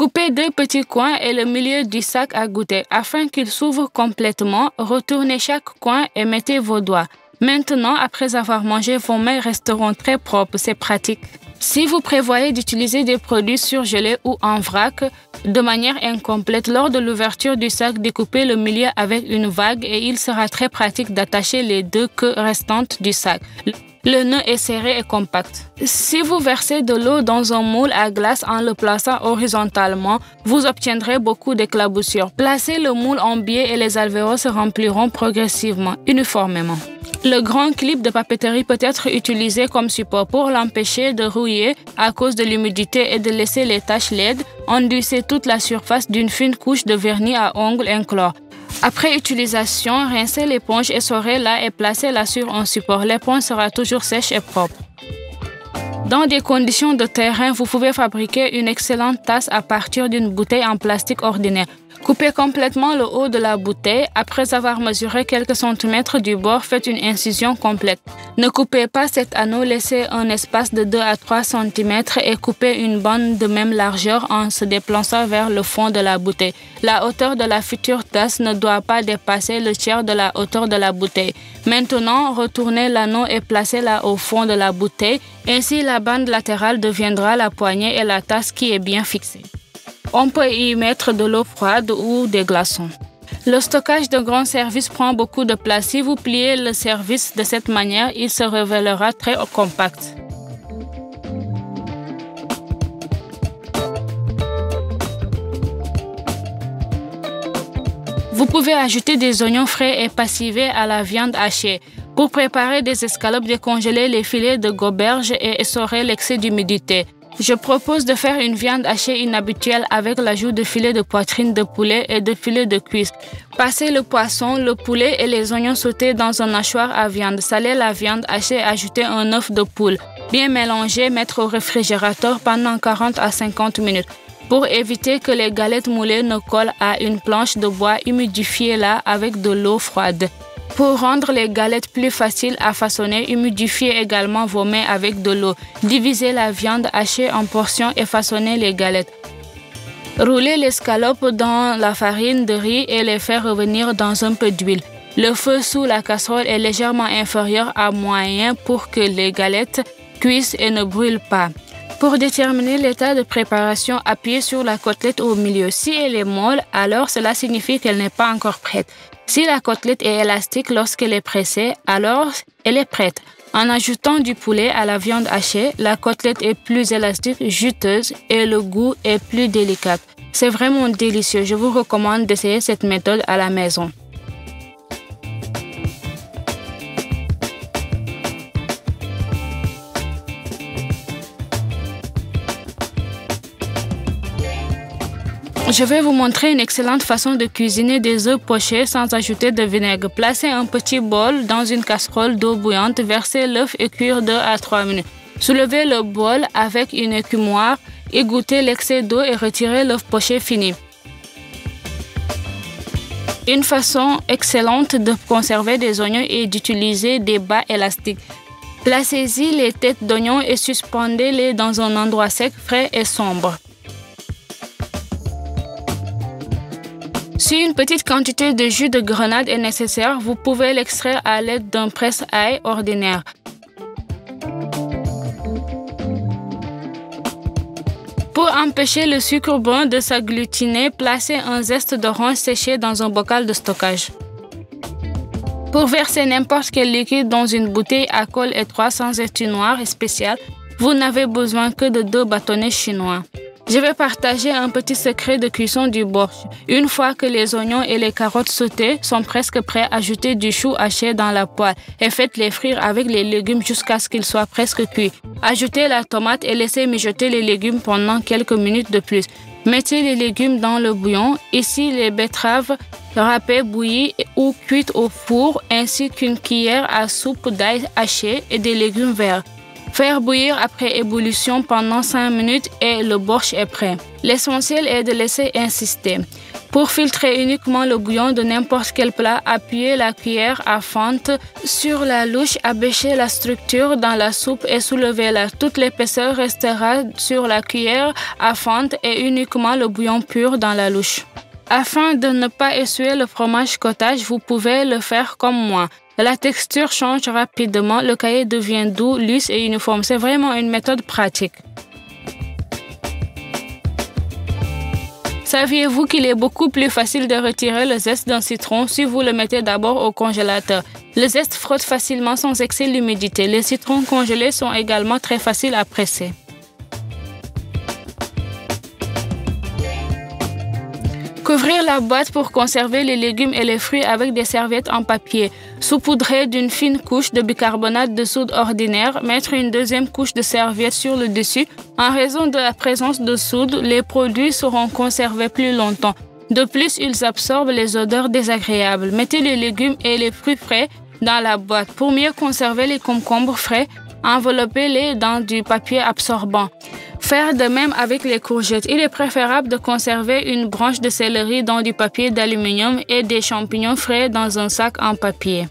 Coupez 2 petits coins et le milieu du sac à goûter. Afin qu'il s'ouvre complètement, retournez chaque coin et mettez vos doigts. Maintenant, après avoir mangé, vos mains resteront très propres, c'est pratique. Si vous prévoyez d'utiliser des produits surgelés ou en vrac, de manière incomplète, lors de l'ouverture du sac, découpez le milieu avec une vague et il sera très pratique d'attacher les 2 queues restantes du sac. Le nœud est serré et compact. Si vous versez de l'eau dans un moule à glace en le plaçant horizontalement, vous obtiendrez beaucoup d'éclaboussures. Placez le moule en biais et les alvéoles se rempliront progressivement, uniformément. Le grand clip de papeterie peut être utilisé comme support pour l'empêcher de rouiller à cause de l'humidité et de laisser les taches laides. Enduisez toute la surface d'une fine couche de vernis à ongles incolore. Après utilisation, rincez l'éponge, essorez-la et placez-la sur un support. L'éponge sera toujours sèche et propre. Dans des conditions de terrain, vous pouvez fabriquer une excellente tasse à partir d'une bouteille en plastique ordinaire. Coupez complètement le haut de la bouteille. Après avoir mesuré quelques centimètres du bord, faites une incision complète. Ne coupez pas cet anneau, laissez un espace de 2 à 3 cm et coupez une bande de même largeur en se déplaçant vers le fond de la bouteille. La hauteur de la future tasse ne doit pas dépasser le tiers de la hauteur de la bouteille. Maintenant, retournez l'anneau et placez-la au fond de la bouteille. Ainsi, la bande latérale deviendra la poignée et la tasse qui est bien fixée. On peut y mettre de l'eau froide ou des glaçons. Le stockage de grands services prend beaucoup de place. Si vous pliez le service de cette manière, il se révélera très compact. Vous pouvez ajouter des oignons frais et passivés à la viande hachée. Pour préparer des escalopes, décongelez les filets de goberge et essorez l'excès d'humidité. Je propose de faire une viande hachée inhabituelle avec l'ajout de filets de poitrine de poulet et de filets de cuisse. Passez le poisson, le poulet et les oignons sautés dans un hachoir à viande. Salez la viande hachée et ajoutez un œuf de poule. Bien mélanger, mettre au réfrigérateur pendant 40 à 50 minutes. Pour éviter que les galettes moulées ne collent à une planche de bois, humidifiez-la avec de l'eau froide. Pour rendre les galettes plus faciles à façonner, humidifiez également vos mains avec de l'eau. Divisez la viande hachée en portions et façonnez les galettes. Roulez l'escalope dans la farine de riz et les faire revenir dans un peu d'huile. Le feu sous la casserole est légèrement inférieur à moyen pour que les galettes cuisent et ne brûlent pas. Pour déterminer l'état de préparation, appuyez sur la côtelette au milieu. Si elle est molle, alors cela signifie qu'elle n'est pas encore prête. Si la côtelette est élastique lorsqu'elle est pressée, alors elle est prête. En ajoutant du poulet à la viande hachée, la côtelette est plus élastique, juteuse et le goût est plus délicat. C'est vraiment délicieux. Je vous recommande d'essayer cette méthode à la maison. Je vais vous montrer une excellente façon de cuisiner des œufs pochés sans ajouter de vinaigre. Placez un petit bol dans une casserole d'eau bouillante, versez l'œuf et cuire 2 à 3 minutes. Soulevez le bol avec une écumoire, égouttez l'excès d'eau et retirez l'œuf poché fini. Une façon excellente de conserver des oignons est d'utiliser des bas élastiques. Placez-y les têtes d'oignons et suspendez-les dans un endroit sec, frais et sombre. Si une petite quantité de jus de grenade est nécessaire, vous pouvez l'extraire à l'aide d'un presse-ail ordinaire. Pour empêcher le sucre brun de s'agglutiner, placez un zeste d'orange séché dans un bocal de stockage. Pour verser n'importe quel liquide dans une bouteille à col étroit sans étui-noir spécial, vous n'avez besoin que de 2 bâtonnets chinois. Je vais partager un petit secret de cuisson du borscht. Une fois que les oignons et les carottes sautées sont presque prêts, ajoutez du chou haché dans la poêle et faites-les frire avec les légumes jusqu'à ce qu'ils soient presque cuits. Ajoutez la tomate et laissez mijoter les légumes pendant quelques minutes de plus. Mettez les légumes dans le bouillon, ici les betteraves râpées, bouillies ou cuites au four, ainsi qu'une cuillère à soupe d'ail haché et des légumes verts. Faire bouillir après ébullition pendant 5 minutes et le borscht est prêt. L'essentiel est de laisser insister. Pour filtrer uniquement le bouillon de n'importe quel plat, appuyez la cuillère à fente sur la louche, abêchez la structure dans la soupe et soulevez-la. Toute l'épaisseur restera sur la cuillère à fente et uniquement le bouillon pur dans la louche. Afin de ne pas essuyer le fromage cottage, vous pouvez le faire comme moi. La texture change rapidement, le caillé devient doux, lisse et uniforme. C'est vraiment une méthode pratique. Saviez-vous qu'il est beaucoup plus facile de retirer le zeste d'un citron si vous le mettez d'abord au congélateur? Le zeste frotte facilement sans excès d'humidité. Les citrons congelés sont également très faciles à presser. Couvrir la boîte pour conserver les légumes et les fruits avec des serviettes en papier. Saupoudrer d'une fine couche de bicarbonate de soude ordinaire. Mettre une deuxième couche de serviette sur le dessus. En raison de la présence de soude, les produits seront conservés plus longtemps. De plus, ils absorbent les odeurs désagréables. Mettez les légumes et les fruits frais dans la boîte. Pour mieux conserver les concombres frais, enveloppez-les dans du papier absorbant. Faire de même avec les courgettes. Il est préférable de conserver une branche de céleri dans du papier d'aluminium et des champignons frais dans un sac en papier.